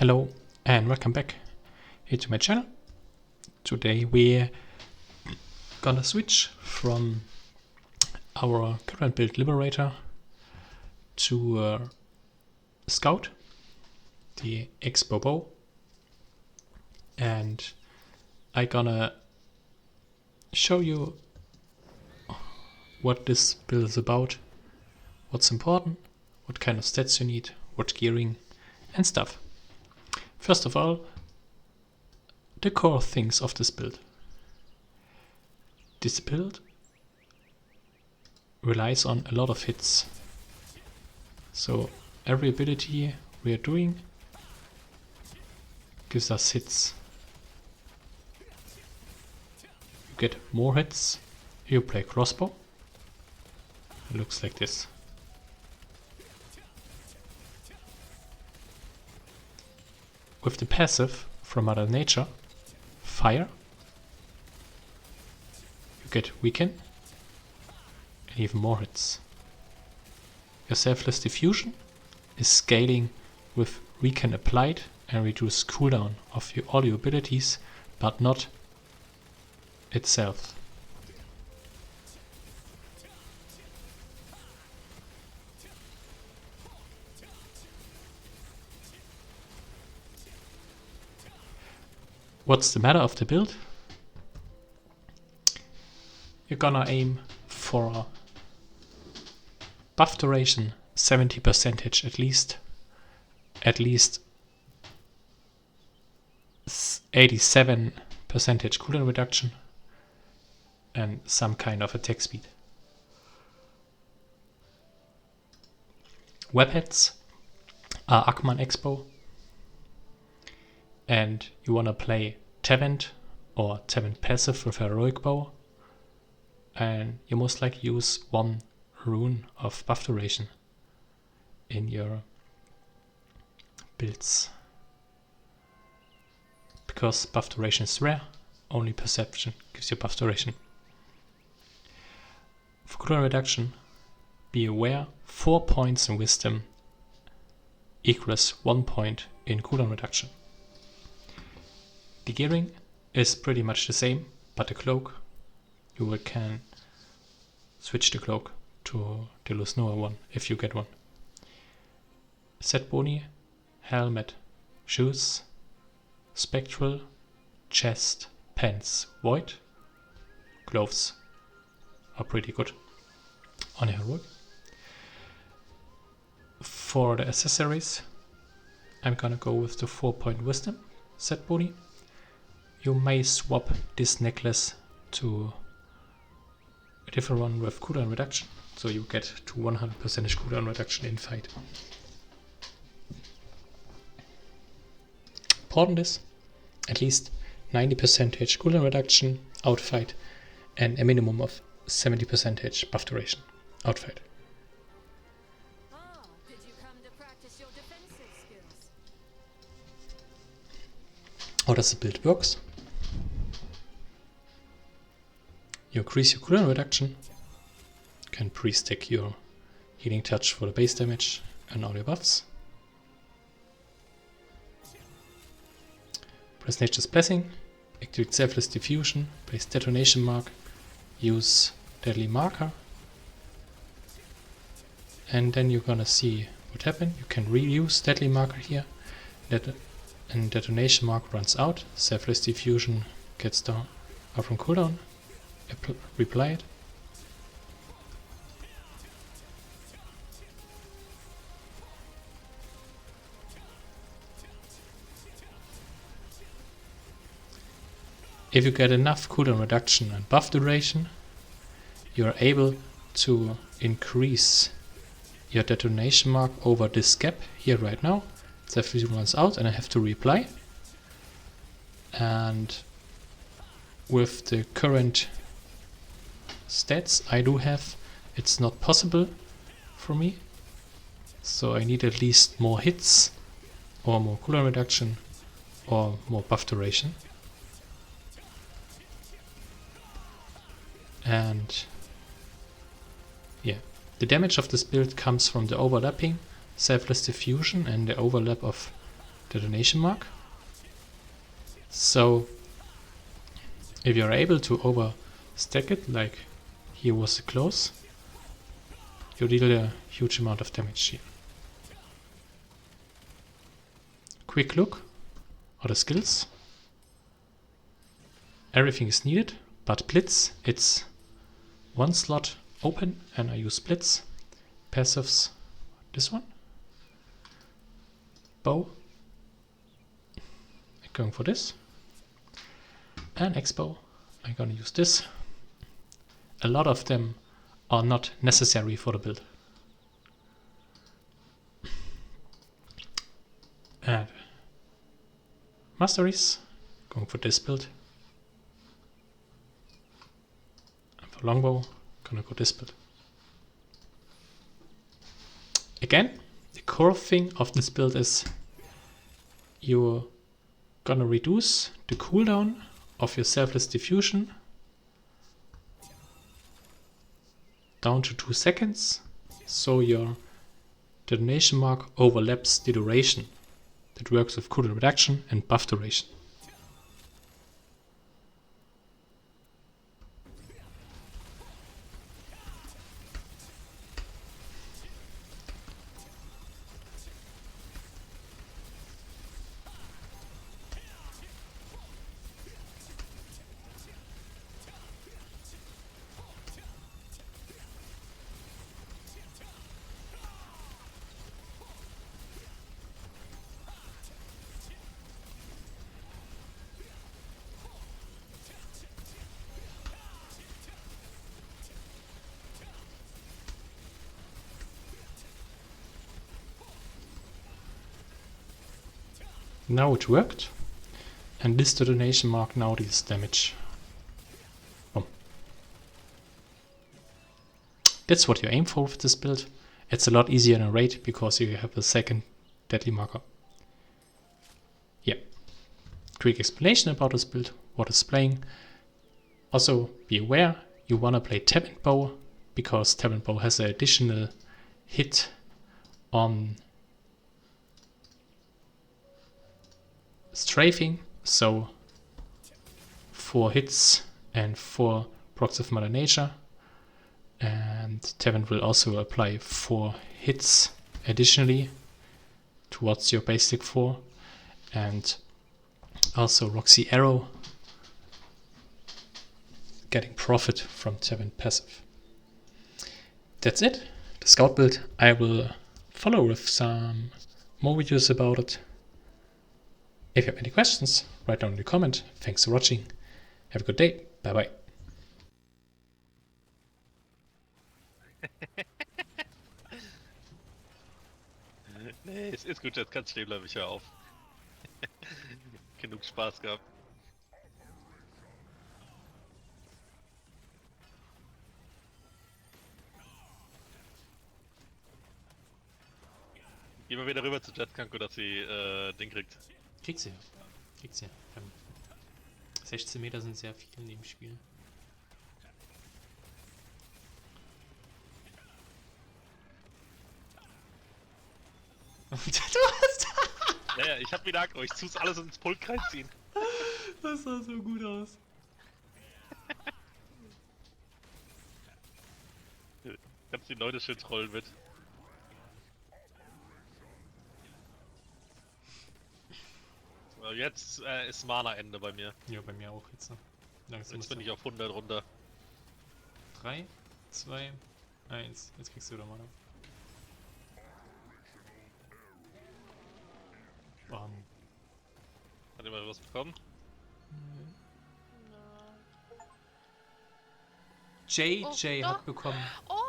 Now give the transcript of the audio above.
Hello and welcome back here to my channel. Today we're gonna switch from our current build Liberator to Scout, the Expo bow, and I'm gonna show you what this build is about, what's important, what kind of stats you need, what gearing and stuff. First of all, the core things of this build. This build relies on a lot of hits. So every ability we are doing gives us hits. You get more hits if you play crossbow. It looks like this. With the passive from Mother Nature, Fire, you get Weaken and even more hits. Your Selfless Diffusion is scaling with Weaken applied and reduce cooldown of all your abilities, but not itself. What's the matter of the build? You're gonna aim for buff duration 70% at least 87% cooldown reduction, and some kind of attack speed. Weapons are Akman Expo, and you wanna play Tevent or Tevent passive with a heroic bow, and you most likely use one rune of buff duration in your builds. Because buff duration is rare, only perception gives you buff duration. For cooldown reduction, be aware 4 points in wisdom equals 1 point in cooldown reduction. The gearing is pretty much the same, but the cloak, you can switch the cloak to the Lusnoa one if you get one. Set boni, helmet, shoes, spectral, chest, pants, void, gloves are pretty good on a heroic. For the accessories, I'm gonna go with the 4-point wisdom set boni. You may swap this necklace to a different one with cooldown reduction, so you get to 100% cooldown reduction in fight. Important is at least 90% cooldown reduction outfight and a minimum of 70% buff duration outfight. Did you come to practice your defensive skills? How does the build works? You increase your cooldown reduction, you can pre-stack your healing touch for the base damage and all your buffs. Press Nature's Blessing, activate Selfless Diffusion, place Detonation Mark, use Deadly Marker, and then you're gonna see what happened. You can reuse Deadly Marker here, and Detonation Mark runs out, Selfless Diffusion gets down out from cooldown, reply it. If you get enough cooldown reduction and buff duration, you are able to increase your detonation mark over this gap here right now. Selfless runs out and I have to reply. And with the current stats I do have, it's not possible for me. So I need at least more hits or more cooldown reduction or more buff duration. And yeah, the damage of this build comes from the overlapping Selfless Diffusion and the overlap of detonation mark. So if you're able to overstack it, like here was the close, you deal a huge amount of damage here. Quick look at the skills. Everything is needed, but Blitz, it's one slot open and I use Blitz. Passives, this one. Bow. I'm going for this. And X-bow, I'm gonna use this. A lot of them are not necessary for the build. And masteries, going for this build. And for longbow, gonna go this build. Again, the core thing of this build is you're gonna reduce the cooldown of your selfless diffusion down to 2 seconds, so your detonation mark overlaps the duration. That works with cooldown reduction and buff duration. Now it worked, and this detonation mark now deals damage. Boom. That's what you aim for with this build. It's a lot easier in a raid because you have a second deadly marker. Yeah. Quick explanation about this build, what it's playing. Also be aware you wanna play Tevent bow because Tevent bow has an additional hit on strafing, so 4 hits and 4 procs of Mother Nature, and Tevent will also apply 4 hits additionally towards your basic 4, and also Roxy Arrow getting profit from Tevent passive. That's it, the scout build. I will follow with some more videos about it. If you have any questions, write down in the comment. Thanks for watching. Have a good day. Bye bye. Nee, es ist gut, jetzt kannst du stehen bleiben, ich hör auf. Genug Spaß gehabt. Geh mal wieder rüber zu Jetkanko, dass sie den kriegt. Kriegt sie. Kriegt sie. 16 Meter sind sehr viel in dem Spiel. Ja, ich hab wieder Aggro, ich tu's alles ins Pulk reinziehen. Das sah so gut aus. Kannst die Leute schön trollen mit. So, jetzt ist Mana-Ende bei mir. Ja, bei mir auch jetzt. Langsam Jetzt bin ich auf 100 runter. 3, 2, 1. Jetzt kriegst du wieder Mana. Hat jemand was bekommen? JayJay hat bekommen. Oh,